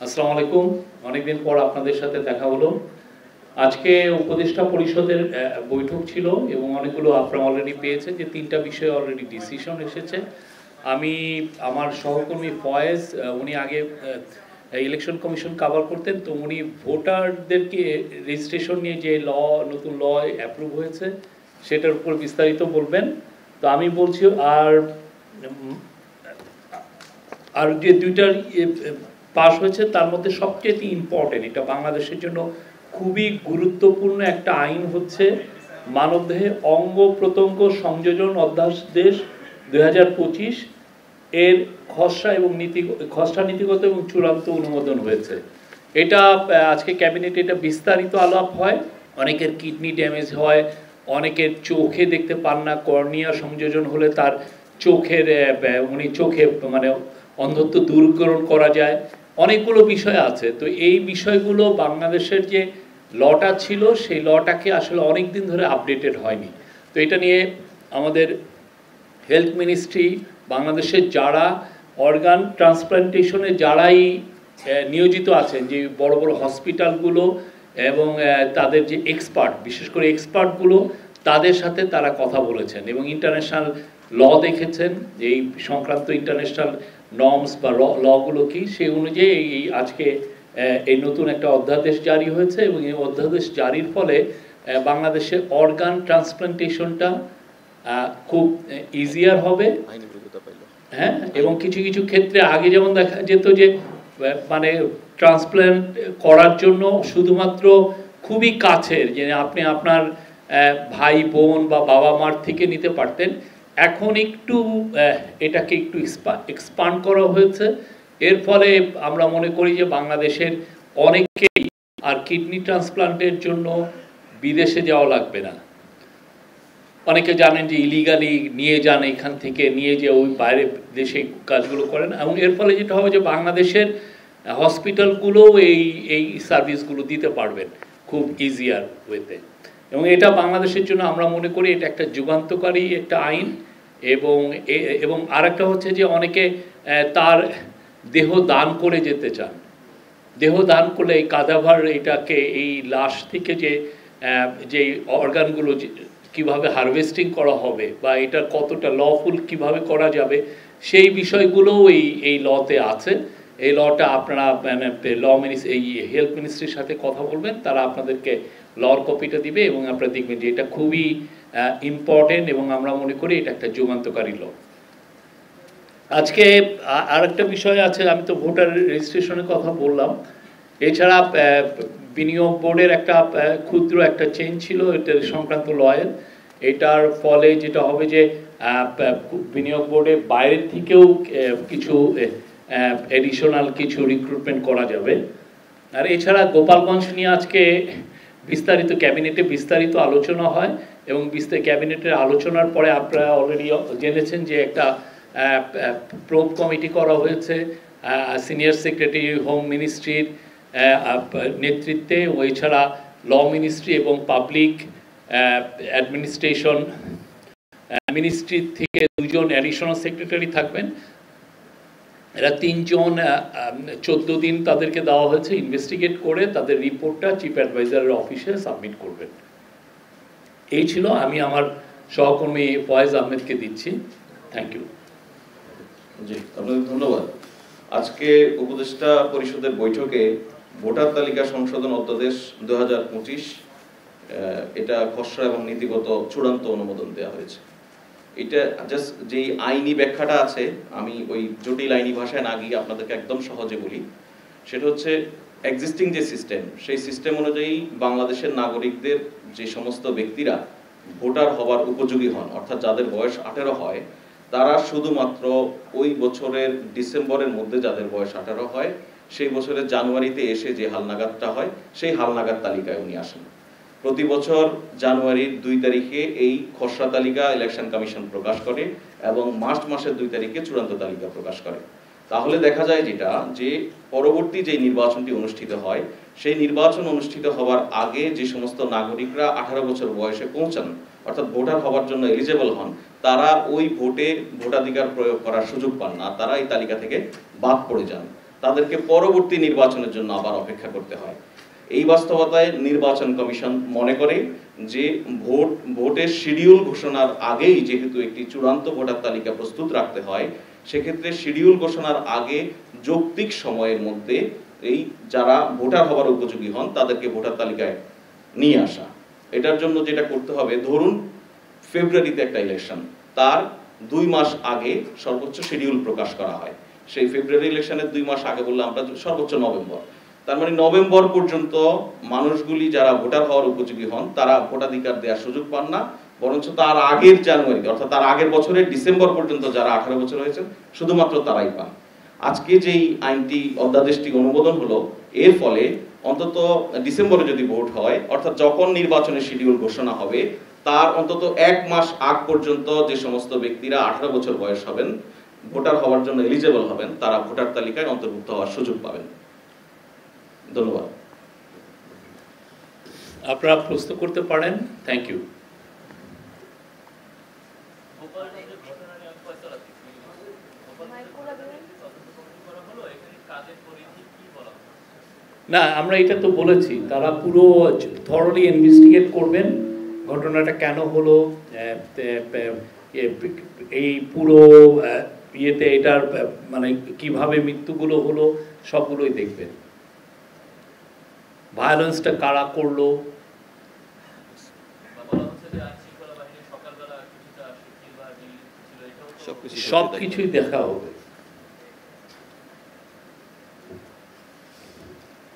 আসসালামু আলাইকুম। অনেকদিন পর আপনাদের সাথে দেখা হলো। আজকে উপদেষ্টা পরিষদের বৈঠক ছিল এবং অনেকগুলো আপনারা অলরেডি পেয়েছেন যে 3টা বিষয়ে অলরেডি ডিসিশন এসেছে। আমি আমার সহকর্মী ফয়েজ উনি আগে ইলেকশন কমিশন কভার করতেন, তো উনি ভোটারদেরকে রেজিস্ট্রেশন নিয়ে যে নতুন ল অ্যাপ্রুভ হয়েছে সেটার উপর বিস্তারিত বলবেন। তো আমি বলছি আর যে দুইটার পাস হয়েছে তার মধ্যে সবচেয়ে ইম্পর্টেন্ট, এটা বাংলাদেশের জন্য খুবই গুরুত্বপূর্ণ একটা আইন হচ্ছে মানবদেহে অঙ্গ প্রত্যঙ্গ সংযোজন অধ্যাদেশ 2025 এর খসড়া নীতিগত এবং চূড়ান্ত অনুমোদন হয়েছে। এটা আজকে ক্যাবিনেটে এটা বিস্তারিত আলাপ হয়। অনেকের কিডনি ড্যামেজ হয়, অনেকের চোখে দেখতে পান না, কর্নিয়া সংযোজন হলে তার চোখের চোখে মানে অন্ধত্ব দূরীকরণ করা যায়, অনেকগুলো বিষয় আছে। তো এই বিষয়গুলো বাংলাদেশের যে লটা ছিল সেই লটাকে আসলে অনেক দিন ধরে আপডেটেড হয়নি। তো এটা নিয়ে আমাদের হেলথ মিনিস্ট্রি, বাংলাদেশের যারা অর্গান ট্রান্সপ্লান্টেশনে যারাই নিয়োজিত আছেন, যে বড় বড় হসপিটালগুলো এবং তাদের যে এক্সপার্ট, বিশেষ করে এক্সপার্টগুলো, তাদের সাথে তারা কথা বলেছেন এবং ইন্টারন্যাশনাল ল দেখেছেন, এই সংক্রান্ত ইন্টারন্যাশনাল নর্মস বা লগুলো কি, সেই অনুযায়ী এই আজকে এই নতুন একটা অধ্যাদেশ জারি হয়েছে এবং এই অধ্যাদেশ জারির ফলে বাংলাদেশে অর্গান ট্রান্সপ্লান্টেশনটা খুব ইজিয়ার হবে। হ্যাঁ, এবং কিছু কিছু ক্ষেত্রে আগে যেমন দেখা যেত যে মানে ট্রান্সপ্লান্ট করার জন্য শুধুমাত্র খুবই কাছের, যে আপনি আপনার ভাই বোন বা বাবা মার থেকে নিতে পারতেন, এখন একটু এটাকে একটু এক্সপান্ড করা হয়েছে। এর ফলে আমরা মনে করি যে বাংলাদেশের অনেকেই আর কিডনি ট্রান্সপ্লান্টের জন্য বিদেশে যাওয়া লাগবে না। অনেকে জানেন যে ইলিগালি নিয়ে যান, এখান থেকে নিয়ে যে ওই বাইরে দেশে কাজগুলো করেন, এবং এর ফলে যেটা হবে যে বাংলাদেশের হসপিটালগুলো এই সার্ভিসগুলো দিতে পারবেন খুব ইজিয়ার ওয়েতে। এবং এটা বাংলাদেশের জন্য আমরা মনে করি এটা একটা যুগান্তকারী একটা আইন। এবং আরেকটা হচ্ছে যে অনেকে তার দেহ দান করে যেতে চান। দেহ দান করলে এই কাদাভার এটাকে এই লাশ থেকে যে অর্গানগুলো কিভাবে হারভেস্টিং করা হবে বা এটা কতটা লফুল কিভাবে করা যাবে, সেই বিষয়গুলোও এই লতে আছে। এই লটা আপনারা এই হেলথ মিনিস্ট্রির সাথে কথা বলবেন, তারা আপনাদেরকে লর কপিটা দিবে এবং আপনারা দেখবেন যে এটা খুবই ইম্পর্টেন্ট এবং আমরা মনে করি এটা একটা যুগান্তকারী ল। আজকে আর একটা বিষয় আছে, আমি তো ভোটার রেজিস্ট্রেশনের কথা বললাম, এছাড়া বিনিয়োগ বোর্ডের একটা ক্ষুদ্র একটা চেঞ্জ ছিল এটার সংক্রান্ত লয়ের। এটার ফলে যেটা হবে যে বিনিয়োগ বোর্ডে বাইরের থেকেও কিছু এডিশনাল কিছু রিক্রুটমেন্ট করা যাবে। আর এছাড়া গোপালগঞ্জ নিয়ে আজকে বিস্তারিত ক্যাবিনেটে বিস্তারিত আলোচনা হয় এবং ক্যাবিনেটের আলোচনার পরে আপনারা অলরেডি জেনেছেন যে একটা প্রোব কমিটি করা হয়েছে সিনিয়র সেক্রেটারি হোম মিনিস্ট্রির নেতৃত্বে, এছাড়া ল মিনিস্ট্রি এবং পাবলিক অ্যাডমিনিস্ট্রেশন মিনিস্ট্রি থেকে 2জন অ্যাডিশনাল সেক্রেটারি থাকবেন। এরা 3জন 14 দিন তাদেরকে দেওয়া হয়েছে ইনভেস্টিগেট করে তাদের রিপোর্টটা চিফ অ্যাডভাইজারের অফিসে সাবমিট করবেন। এই ছিল, আমি আমার সহকর্মী ফয়েজ আহমেদকে দিচ্ছি। Thank you. জি, আপনাদের ধন্যবাদ। আজকে উপদেষ্টা পরিষদের বৈঠকে ভোটার তালিকা সংশোধন অধ্যাদেশ 2025 এটা খসড়া এবং নীতিগত চূড়ান্ত অনুমোদন দেওয়া হয়েছে। এটা জাস্ট যেই আইনি ব্যাখ্যাটা আছে, আমি ওই জটিল আইনি ভাষায় না গিয়ে আপনাদেরকে একদম সহজে বলি। সেটা হচ্ছে এক্সিস্টিং যে সিস্টেম, সেই সিস্টেম অনুযায়ী বাংলাদেশের নাগরিকদের যে সমস্ত ব্যক্তিরা ভোটার হওয়ার উপযোগী হন, অর্থাৎ যাদের বয়স 18 হয়, তারা শুধুমাত্র ওই বছরের ডিসেম্বরের মধ্যে যাদের বয়স 18 হয়, সেই বছরের জানুয়ারিতে এসে যে হালনাগাদটা হয় সেই হালনাগাদ তালিকায় উনি আসেন। প্রতি বছর জানুয়ারির 2 তারিখে এই খসড়া তালিকা ইলেকশন কমিশন প্রকাশ করে এবং মার্চ মাসের 2 তারিখে চূড়ান্ত তালিকা প্রকাশ করে। তাহলে দেখা যায় যেটা, যে পরবর্তী যে নির্বাচনটি অনুষ্ঠিত হয়, সেই নির্বাচন অনুষ্ঠিত হওয়ার আগে যে সমস্ত নাগরিকরা 18 বছর বয়সে পৌঁছান, অর্থাৎ ভোটার হওয়ার জন্য এলিজেবল হন, তারা ওই ভোটে ভোটাধিকার প্রয়োগ করার সুযোগ পান না, তারা এই তালিকা থেকে বাদ পড়ে যান। তাদেরকে পরবর্তী নির্বাচনের জন্য আবার অপেক্ষা করতে হয়। এই বাস্তবতায় নির্বাচন কমিশন মনে করে যে ভোটের শিডিউল ঘোষণার আগেই যেহেতু একটি চূড়ান্ত ভোটার তালিকা প্রস্তুত রাখতে হয়, সেক্ষেত্রে শিডিউল ঘোষণার আগে যৌক্তিক সময়ের মধ্যে এই যারা ভোটার হওয়ার উপযোগী হন তাদেরকে ভোটার তালিকায় নিয়ে আসা। এটার জন্য যেটা করতে হবে, ধরুন ফেব্রুয়ারিতে একটা ইলেকশন, তার 2 মাস আগে সর্বোচ্চ শিডিউল প্রকাশ করা হয়। সেই ফেব্রুয়ারি ইলেকশনের 2 মাস আগে বললে আমরা সর্বোচ্চ নভেম্বর, তার মানে নভেম্বর পর্যন্ত মানুষগুলি যারা ভোটার হওয়ার উপযোগী হন তারা ভোটাধিকার দেওয়ার সুযোগ পান না, বরঞ্চ তার আগের জানুয়ারি অর্থাৎ তার আগের বছরের ডিসেম্বর পর্যন্ত যারা 18 বছর হয়েছেন শুধুমাত্র তারাই পান। আজকে যেই আইনটি অধ্যাদেশটি অনুমোদন হলো, এর ফলে অন্তত ডিসেম্বরে যদি ভোট হয়, অর্থাৎ যখন নির্বাচনের শিডিউল ঘোষণা হবে তার অন্তত 1 মাস আগ পর্যন্ত যে সমস্ত ব্যক্তিরা 18 বছর বয়স হবেন, ভোটার হওয়ার জন্য এলিজেবল হবেন, তারা ভোটার তালিকায় অন্তর্ভুক্ত হওয়ার সুযোগ পাবেন। ধন্যবাদ। আপনারা প্রশ্ন করতে পারেন। Thank you. না, আমরা এটা তো বলেছি, তারা পুরো থরলি ইনভেস্টিগেট করবেন ঘটনাটা কেন হলো, এই পুরো ইয়েতে এটার মানে কিভাবে মৃত্যুগুলো হলো সবগুলোই দেখবেন, ভায়োলেন্সটা কারা করলো। সবকিছুই দেখা হবে।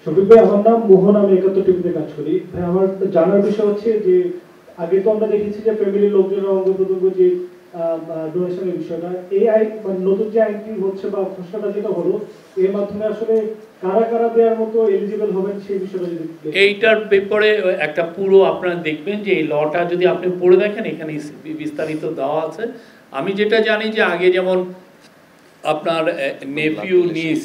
শফিক ভাই, আমার নাম মোহন, আমি 71 টিভিতে কাজ করি। ভাই, আমার জানার বিষয় হচ্ছে যে আগে তো আমরা দেখেছি যে ফ্যামিলির লোকজনের অঙ্গ প্রত্যঙ্গ যে ডোনেশনের বিষয়টা, এই আইন মানে নতুন যে আইনটি হচ্ছে বা ঘোষণাটা যেটা হলো, এর মাধ্যমে আসলে কারা কারা দেওয়ার মতো এলিজিবল হবেন সেই বিষয়টা যদি এইটার ব্যাপারে একটা পুরো আপনারা দেখবেন যে এই লটা যদি আপনি পড়ে দেখেন এখানে বিস্তারিত দেওয়া আছে। আমি যেটা জানি যে আগে যেমন আপনার নেফিউ নিস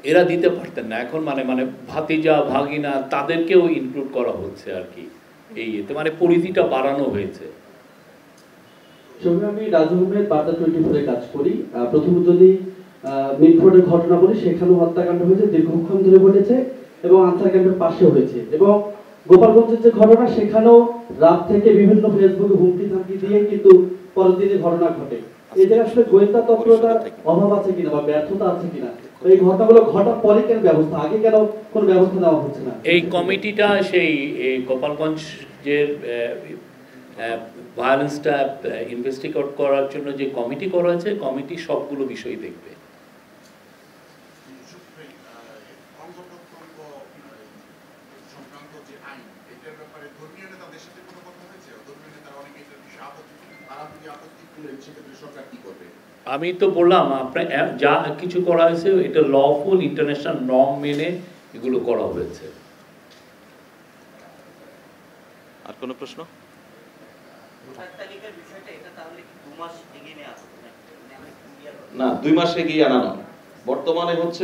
এরা দিতে পারতেন না, এখন মানে মানে ভাতিজা ভাগিনা তাদেরকেও ইনক্লুড করা হচ্ছে আর কি, এই এতে মানে পরিধিটা বাড়ানো হয়েছে। আমি রাজভবনের বার্তা 24-এ কাজ করি। প্রথমত যদি মিটফোর্ডের ঘটনা বলি, সেখানেও হত্যাকাণ্ড হয়েছে, দীর্ঘক্ষণ ধরে ঘটেছে এবং আনসার ক্যাম্পের পাশে হয়েছে। এবং গোপালগঞ্জের যে ঘটনা, সেখানেও রাত থেকে বিভিন্ন ফেসবুকে হুমকি থামকি দিয়ে কিন্তু পরের দিনে ঘটনা ঘটে। এই জায়গায় আসলে গোয়েন্দা তৎপরতার অভাব আছে কিনা বা ব্যর্থতা আছে কিনা, এই ঘটনাগুলো ঘটার পরে কেন ব্যবস্থা, আগে কেন কোনো ব্যবস্থা নেওয়া হচ্ছে না? এই কমিটিটা সেই গোপালগঞ্জ যে ভায়োলেন্সটা ইনভেস্টিগেট করার জন্য যে কমিটি করা হয়েছে, কমিটি সবগুলো বিষয় দেখবে। আমি তো বললাম আপনার যা কিছু করা হয়েছে এটা লফুল ইন্টারন্যাশনাল নর্ম মেনে এগুলো করা হয়েছে। আর কোনো প্রশ্ন? না, 2 মাস এগিয়ে আনা নয়। বর্তমানে হচ্ছে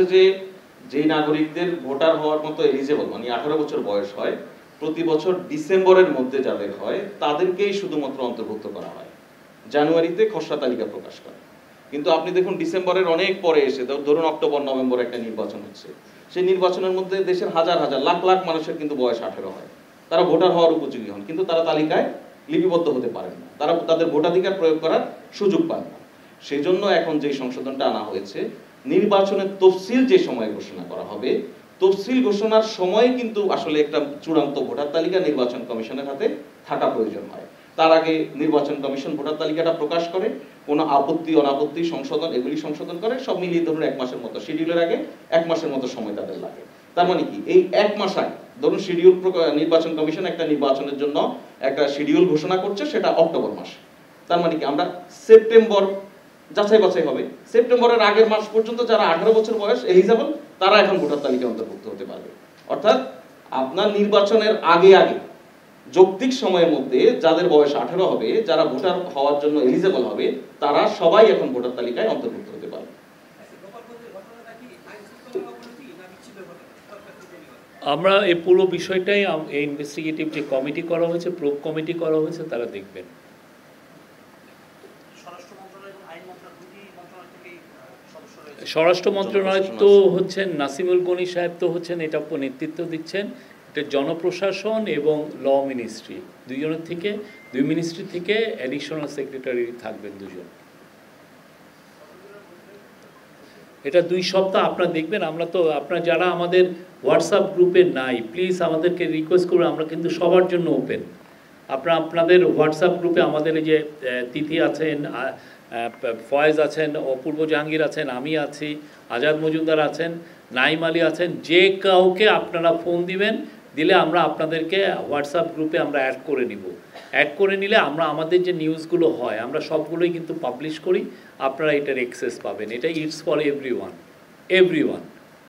যে নাগরিকদের ভোটার হওয়ার মতো এলিজেবল মানে 18 বছর বয়স হয়, প্রতি বছর ডিসেম্বরের মধ্যে যাদের হয় তাদেরকেই শুধুমাত্র অন্তর্ভুক্ত করা হয়, জানুয়ারিতে খসড়া তালিকা প্রকাশ করে। কিন্তু আপনি দেখুন ডিসেম্বরের অনেক পরে এসে ধরুন অক্টোবর নভেম্বর একটা নির্বাচন হচ্ছে, সেই নির্বাচনের মধ্যে দেশের হাজার হাজার লাখ লাখ মানুষের কিন্তু বয়স 18 হয়, তারা ভোটার হওয়ার উপযোগী হন, কিন্তু তারা তালিকায় লিপিবদ্ধ হতে পারেন না, তারা তাদের ভোটাধিকার প্রয়োগ করার সুযোগ পান না। সেই জন্য এখন যে সংশোধনটা আনা হয়েছে, নির্বাচনের তফসিল যে সময় ঘোষণা করা হবে, তফসিল ঘোষণার সময় কিন্তু আসলে একটা চূড়ান্ত ভোটার তালিকা নির্বাচন কমিশনের হাতে থাকা প্রয়োজন হয়। তার আগে নির্বাচন কমিশন ভোটার তালিকাটা প্রকাশ করে, কোনো আপত্তি অনাপত্তি সংশোধন এগুলি সংশোধন করে, সব মিলিয়ে ধরুন 1 মাসের মতো, শিডিউলের আগে 1 মাসের মতো সময় তাদের লাগে। তার মানে কি, এই 1 মাস আগে ধরুন শিডিউল নির্বাচন কমিশন একটা নির্বাচনের জন্য একটা শিডিউল ঘোষণা করছে, সেটা অক্টোবর মাসে। তার মানে কি, আমরা সেপ্টেম্বর যাচাই বাছাই হবে, সেপ্টেম্বরের আগের মাস পর্যন্ত যারা 18 বছর বয়স এলিজেবল তারা এখন ভোটার তালিকায় অন্তর্ভুক্ত হতে পারবে। অর্থাৎ আপনার নির্বাচনের আগে আগে যৌক্তিক সময়ের মধ্যে যাদের বয়স 18 হবে, যারা ভোটার হওয়ার জন্য এলিজেবল হবে, তারা সবাই এখন ভোটার তালিকায় অন্তর্ভুক্ত হতে পারবে। আমরা এই পুরো বিষয়টাই এই ইনভেস্টিগেটিভ যে কমিটি করা হয়েছে, প্রোব কমিটি করা হয়েছে, তারা দেখবেন। স্বরাষ্ট্র মন্ত্রণালয় তো হচ্ছেন নাসিমুল গনি সাহেব, তো হচ্ছেন এটা নেতৃত্ব দিচ্ছেন। এটা জনপ্রশাসন এবং ল মিনিস্ট্রি দুই মিনিস্ট্রি থেকে অ্যাডিশনাল সেক্রেটারি থাকবেন দুজন। এটা 2 সপ্তাহ আপনারা দেখবেন। আমরা তো আপনারা যারা আমাদের হোয়াটসঅ্যাপ গ্রুপে নাই, প্লিজ আমাদেরকে রিকোয়েস্ট করুন, আমরা কিন্তু সবার জন্য ওপেন। আপনাদের হোয়াটসঅ্যাপ গ্রুপে আমাদের এই যে তিথি আছেন, ফয়েজ আছেন, অপূর্ব জাহাঙ্গীর আছেন, আমি আছি, আজাদ মজুমদার আছেন, নাইম আলী আছেন, যে কাউকে আপনারা ফোন দিলে আমরা আপনাদেরকে হোয়াটসঅ্যাপ গ্রুপে আমরা অ্যাড করে নিব। অ্যাড করে নিলে আমরা আমাদের যে নিউজগুলো হয় আমরা সবগুলোই কিন্তু পাবলিশ করি, আপনারা এটার অ্যাক্সেস পাবেন। এটা ইটস ফর এভরিওয়ান।